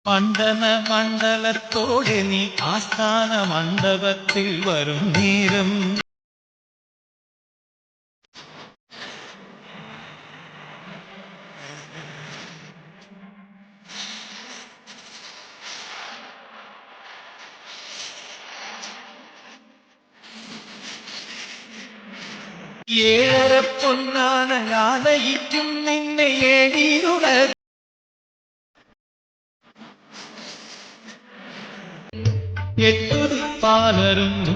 മണ്ഡന മണ്ഡലത്തോടെ നീ ആസ്ഥാന മണ്ഡപത്തിൽ വരും നേരം ഏഴര പൊന്നാന ആനയിക്കും നിന്നെ ഏഴിയുടെ എട്ടു പാലരുന്നു